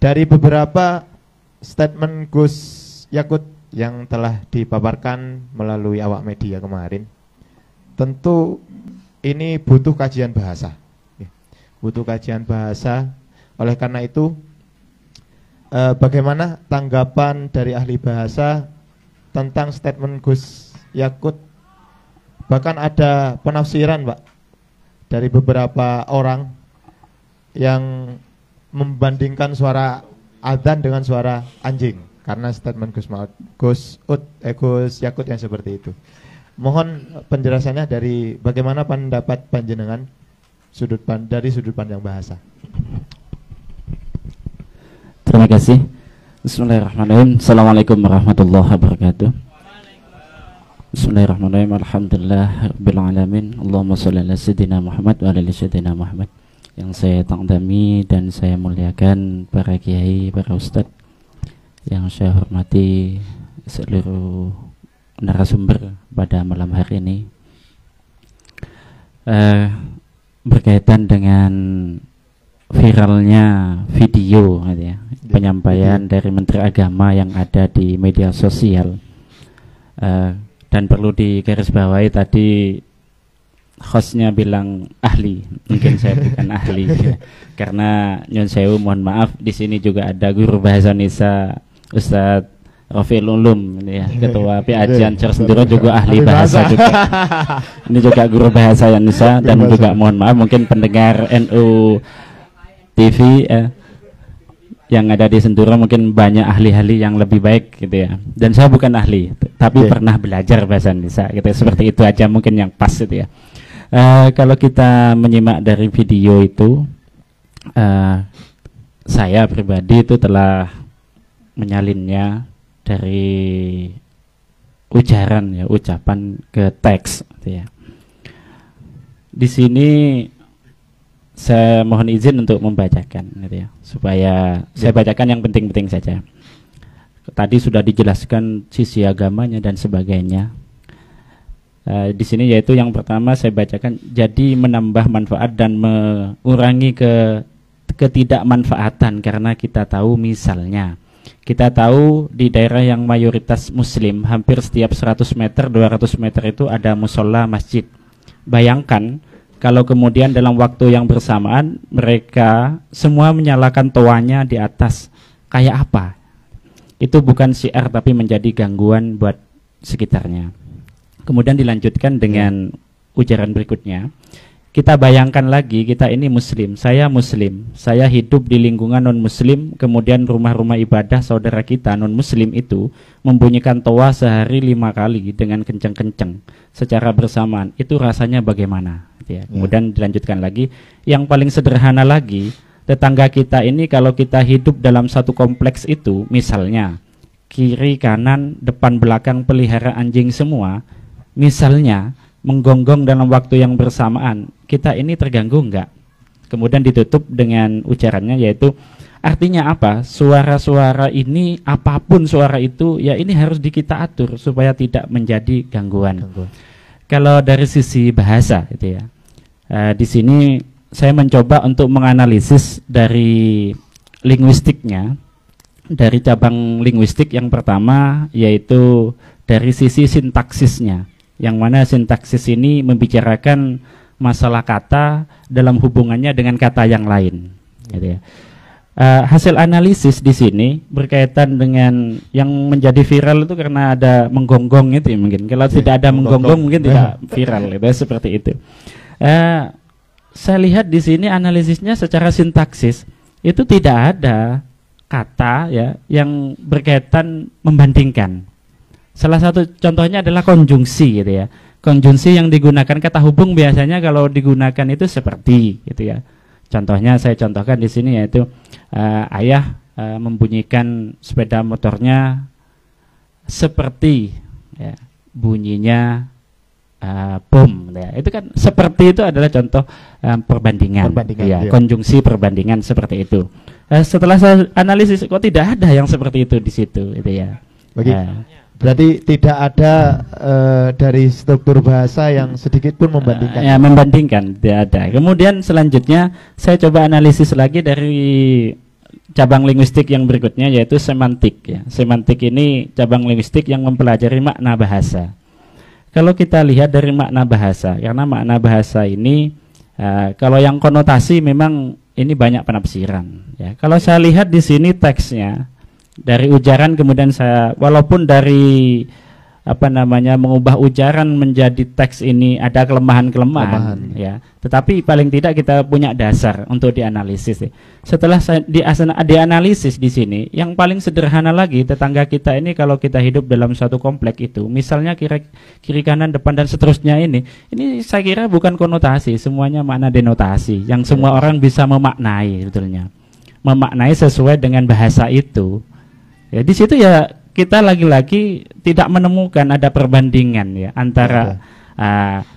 dari beberapa statement Gus Yakut yang telah dipaparkan melalui awak media kemarin, tentu ini butuh kajian bahasa. Butuh kajian bahasa. Oleh karena itu, bagaimana tanggapan dari ahli bahasa tentang statement Gus Yakut? Bahkan ada penafsiran, Pak, dari beberapa orang yang membandingkan suara adzan dengan suara anjing karena statement Gus Yakut yang seperti itu. Mohon penjelasannya dari bagaimana pendapat panjenengan dari sudut pandang bahasa. Terima kasih. Bismillahirrahmanirrahim. Assalamualaikum warahmatullahi wabarakatuh. Bismillahirrahmanirrahim. Alhamdulillahirabbil alamin. Allahumma shalli ala sayyidina Muhammad wa ala ali sayyidina Muhammad. Yang saya takdami dan saya muliakan para kiai, para ustadz, yang saya hormati seluruh narasumber pada malam hari ini. Berkaitan dengan viralnya video ya, penyampaian dari Menteri Agama yang ada di media sosial, dan perlu digarisbawahi tadi hostnya bilang ahli, mungkin saya bukan ahli ya. Karena nyun sewu mohon maaf, di sini juga ada guru bahasa Indonesia Ustadz Rafiul Ulum ya, ketua PAJ Ansor Senduro juga ahli bahasa juga. Ini juga guru bahasa Indonesia dan juga mohon maaf mungkin pendengar NU TV yang ada di Senduro mungkin banyak ahli-ahli yang lebih baik gitu ya. Dan saya bukan ahli, tapi pernah belajar bahasa Indonesia gitu. Seperti itu aja mungkin yang pas gitu ya. Kalau kita menyimak dari video itu, saya pribadi itu telah menyalinnya dari ujaran ya, ucapan ke teks gitu ya. Di sini saya mohon izin untuk membacakan gitu ya, supaya saya bacakan yang penting-penting saja. Tadi sudah dijelaskan sisi agamanya dan sebagainya. Di sini yaitu yang pertama saya bacakan, jadi menambah manfaat dan mengurangi ketidakmanfaatan, karena kita tahu misalnya kita tahu di daerah yang mayoritas muslim hampir setiap 100 meter 200 meter itu ada musola masjid. Bayangkan kalau kemudian dalam waktu yang bersamaan mereka semua menyalakan toanya di atas, kayak apa? Itu bukan syiar tapi menjadi gangguan buat sekitarnya. Kemudian dilanjutkan dengan ujaran berikutnya. Kita bayangkan lagi, kita ini muslim, saya hidup di lingkungan non muslim, kemudian rumah-rumah ibadah saudara kita non muslim itu membunyikan toa sehari 5 kali dengan kenceng-kenceng secara bersamaan, itu rasanya bagaimana ya. Kemudian dilanjutkan lagi, yang paling sederhana lagi, tetangga kita ini kalau kita hidup dalam satu kompleks itu, misalnya kiri kanan depan belakang pelihara anjing semua, misalnya menggonggong dalam waktu yang bersamaan, kita ini terganggu enggak? Kemudian ditutup dengan ucarannya, yaitu artinya apa? Suara-suara ini, apapun suara itu, ya ini harus kita atur supaya tidak menjadi gangguan. Kalau dari sisi bahasa itu ya, di sini saya mencoba untuk menganalisis dari linguistiknya, dari cabang linguistik yang pertama yaitu dari sisi sintaksisnya, yang mana sintaksis ini membicarakan masalah kata dalam hubungannya dengan kata yang lain. Gitu ya. Hasil analisis di sini berkaitan dengan yang menjadi viral itu karena ada menggonggong itu ya, mungkin. Kalau tidak ada menggonggong mungkin tidak viral, itu seperti itu. Saya lihat di sini analisisnya secara sintaksis itu tidak ada kata ya yang berkaitan membandingkan. Salah satu contohnya adalah konjungsi gitu ya. Konjungsi yang digunakan kata hubung biasanya kalau digunakan itu seperti gitu ya. Contohnya saya contohkan di sini yaitu ayah membunyikan sepeda motornya seperti ya, bunyinya bom ya. Itu kan seperti itu adalah contoh perbandingan ya, ya. Konjungsi perbandingan seperti itu. Setelah saya analisis kok tidak ada yang seperti itu di situ gitu ya. Berarti tidak ada dari struktur bahasa yang sedikit pun membandingkan. Ya, membandingkan tidak ada. Kemudian selanjutnya saya coba analisis lagi dari cabang linguistik yang berikutnya yaitu semantik ya. Semantik ini cabang linguistik yang mempelajari makna bahasa. Kalau kita lihat dari makna bahasa, karena makna bahasa ini kalau yang konotasi memang ini banyak penafsiran ya. Kalau saya lihat di sini teksnya dari ujaran, kemudian saya walaupun dari mengubah ujaran menjadi teks ini ada kelemahan ya, tetapi paling tidak kita punya dasar untuk dianalisis ya. Setelah saya dianalisis di sini, yang paling sederhana lagi, tetangga kita ini kalau kita hidup dalam suatu komplek itu, misalnya kiri kanan depan dan seterusnya, ini saya kira bukan konotasi, semuanya makna denotasi yang semua orang bisa memaknai, sebetulnya memaknai sesuai dengan bahasa itu ya. Di situ ya kita lagi-lagi tidak menemukan ada perbandingan ya antara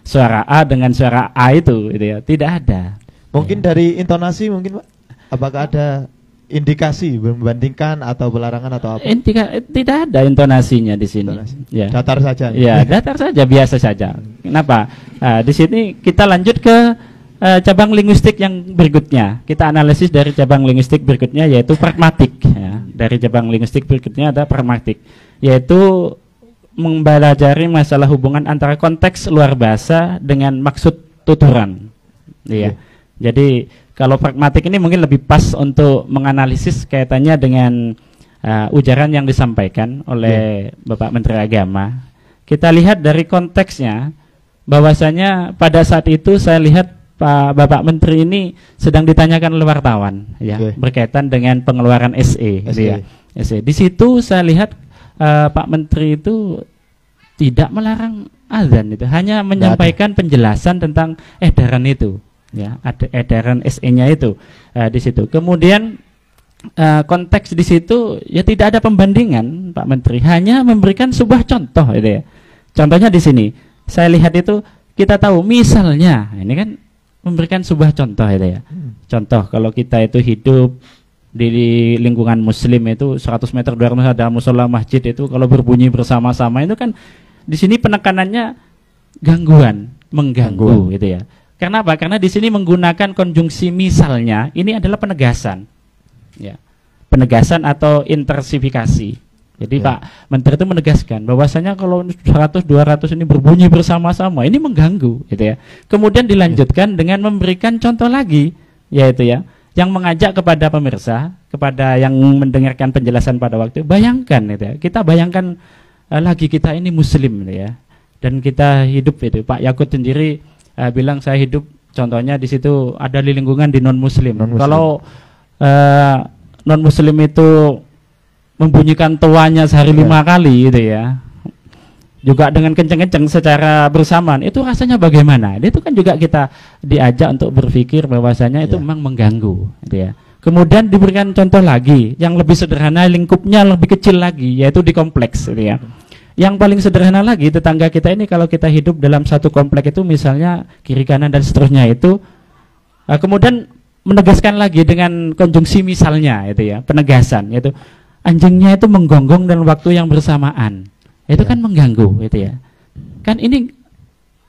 suara A dengan suara A itu gitu ya, tidak ada. Mungkin dari intonasi mungkin Pak, apakah ada indikasi membandingkan atau pelarangan atau apa? Tidak ada intonasinya di sini. Ya. Datar saja. Ya, datar saja, biasa saja. Kenapa? Di sini kita lanjut ke cabang linguistik yang berikutnya. Kita analisis dari cabang linguistik berikutnya yaitu pragmatik ya. Dari cabang linguistik berikutnya ada pragmatik, yaitu mempelajari masalah hubungan antara konteks luar bahasa dengan maksud tuturan. Iya. Jadi kalau pragmatik ini mungkin lebih pas untuk menganalisis kaitannya dengan ujaran yang disampaikan oleh Bapak Menteri Agama. Kita lihat dari konteksnya bahwasanya pada saat itu saya lihat Pak Bapak Menteri ini sedang ditanyakan oleh wartawan ya, berkaitan dengan pengeluaran SE. Ya. SE. Di situ saya lihat Pak Menteri itu tidak melarang azan, itu hanya menyampaikan penjelasan tentang edaran itu ya, ada edaran SE-nya itu di situ. Kemudian konteks di situ ya tidak ada pembandingan, Pak Menteri hanya memberikan sebuah contoh itu ya. Contohnya di sini saya lihat itu, kita tahu misalnya ini kan memberikan sebuah contoh itu ya. Contoh kalau kita itu hidup di lingkungan muslim itu 100 meter 200 meter ada musola masjid, itu kalau berbunyi bersama-sama itu kan di sini penekanannya mengganggu gitu ya. Karena apa? Karena di sini menggunakan konjungsi misalnya, ini adalah penegasan. Ya. Penegasan atau intersifikasi. Jadi Pak Menteri itu menegaskan bahwasanya kalau 100-200 ini berbunyi bersama-sama ini mengganggu gitu ya. Kemudian dilanjutkan dengan memberikan contoh lagi, yaitu ya, yang mengajak kepada pemirsa, kepada yang mendengarkan penjelasan pada waktu, bayangkan gitu ya. Kita bayangkan lagi kita ini muslim gitu ya. Dan kita hidup itu, Pak Yakut sendiri bilang saya hidup contohnya di situ ada di lingkungan di non muslim. Kalau non muslim itu membunyikan tuanya sehari 5 kali gitu ya, juga dengan kenceng-kenceng secara bersamaan, itu rasanya bagaimana? Itu kan juga kita diajak untuk berpikir bahwasanya itu memang mengganggu gitu ya. Kemudian diberikan contoh lagi yang lebih sederhana, lingkupnya lebih kecil lagi, yaitu di kompleks gitu ya. Yang paling sederhana lagi, tetangga kita ini kalau kita hidup dalam satu komplek itu misalnya kiri kanan dan seterusnya itu, kemudian menegaskan lagi dengan konjungsi misalnya itu ya, penegasan, yaitu anjingnya itu menggonggong dalam waktu yang bersamaan, itu kan mengganggu gitu ya. Kan ini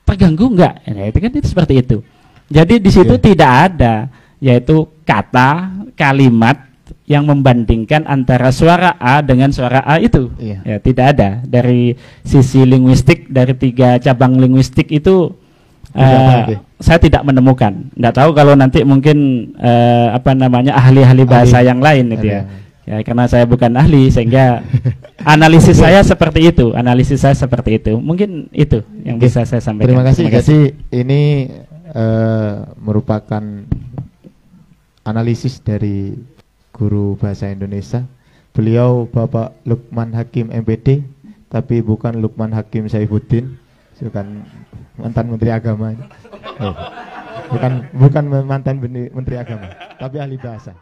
terganggu enggak? Nah, itu kan itu seperti itu. Jadi di situ tidak ada yaitu kata kalimat yang membandingkan antara suara A dengan suara A itu. Ya, tidak ada. Dari sisi linguistik, dari 3 cabang linguistik itu saya tidak menemukan. Tidak tahu kalau nanti mungkin ahli-ahli bahasa yang lain itu ya. Ya, karena saya bukan ahli sehingga analisis saya seperti itu, Mungkin itu yang bisa saya sampaikan. Terima kasih. Jadi ini merupakan analisis dari guru bahasa Indonesia. Beliau Bapak Lukman Hakim MPD, tapi bukan Lukman Hakim Saifuddin, bukan mantan Menteri Agama. Bukan mantan Menteri Agama, tapi ahli bahasa.